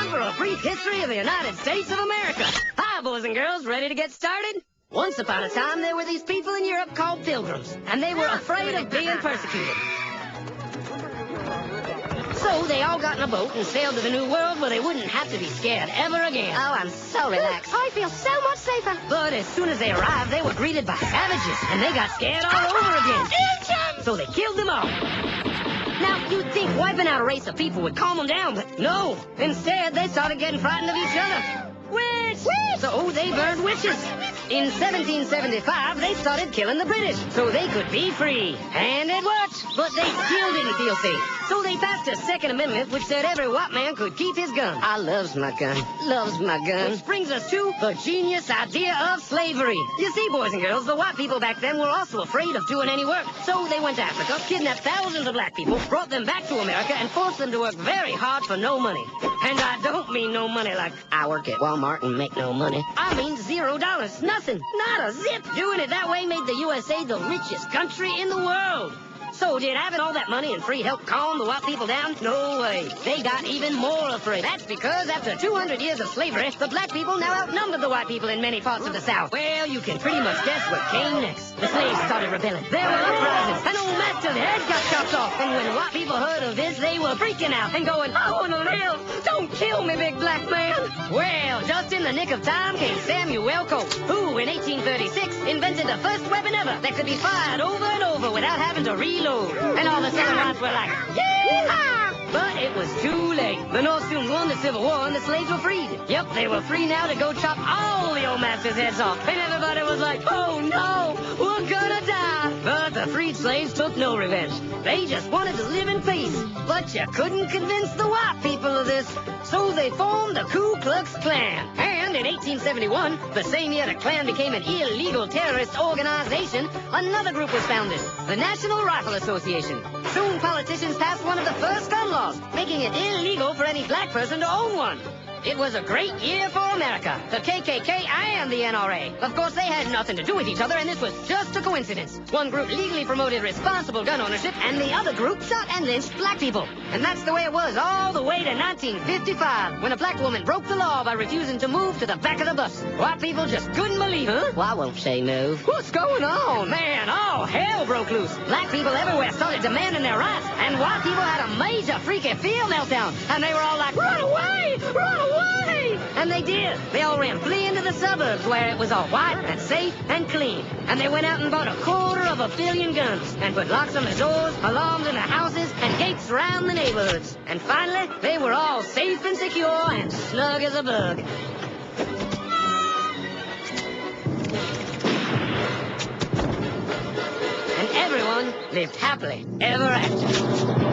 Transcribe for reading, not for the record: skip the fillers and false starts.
time for a brief history of the United States of America. Hi, boys and girls, ready to get started? Once upon a time, there were these people in Europe called pilgrims, and they were afraid of being persecuted. So they all got in a boat and sailed to the New World where they wouldn't have to be scared ever again. Oh, I'm so relaxed. I feel so much safer. But as soon as they arrived, they were greeted by savages, and they got scared all over again. Indians! So they killed them all. Now, you'd think wiping out a race of people would calm them down, but no. Instead, they started getting frightened of each other. Witch! So they burned witches. In 1775, they started killing the British so they could be free. And it worked, but they still didn't feel safe. So they passed a Second Amendment which said every white man could keep his gun. I loves my gun. Loves my gun. Which brings us to the genius idea of slavery. You see, boys and girls, the white people back then were also afraid of doing any work. So they went to Africa, kidnapped thousands of black people, brought them back to America, and forced them to work very hard for no money. And I don't mean no money like I work at Walmart and make no money. I mean $0. Nothing. Not a zip. Doing it that way made the USA the richest country in the world. So did having all that money and free help calm the white people down? No way. They got even more afraid. That's because after 200 years of slavery, the black people now outnumbered the white people in many parts of the South. Well, you can pretty much guess what came next. The slaves started rebelling. There were uprisings. An old master's head got chopped off. And when white people heard of this, they were freaking out and going, I want to live. Don't kill me, big black man. Well, just in the nick of time came Samuel Colt, who in 1836 invented the first weapon ever that could be fired over and over without having to reload. And all the Southern whites were like, yeah! But it was too late. The North soon won the Civil War and the slaves were freed. Yep, they were free now to go chop all the old masters' heads off. And everybody was like, oh no, we're gonna die. But the freed slaves took no revenge. They just wanted to live in peace. But you couldn't convince the white people of this. So they formed the Ku Klux Klan. And in 1871, the same year the Klan became an illegal terrorist organization, another group was founded, the National Rifle Association. Soon politicians passed one of the first gun laws, making it illegal for any black person to own one. It was a great year for America, the KKK and the NRA. Of course, they had nothing to do with each other, and this was just a coincidence. One group legally promoted responsible gun ownership, and the other group shot and lynched black people. And that's the way it was all the way to 1955, when a black woman broke the law by refusing to move to the back of the bus. White people just couldn't believe it. Huh? Well, I won't say move. What's going on? Man, all hell broke loose. Black people everywhere started demanding their rights, and white people had a major freaky field meltdown, and they were all like, run away! Run away! And they did. They all ran fleeing to the suburbs where it was all white and safe and clean. And they went out and bought 250 million guns and put locks on the doors, alarms in the houses, and gates around the neighborhoods. And finally, they were all safe and secure and snug as a bug. And everyone lived happily ever after.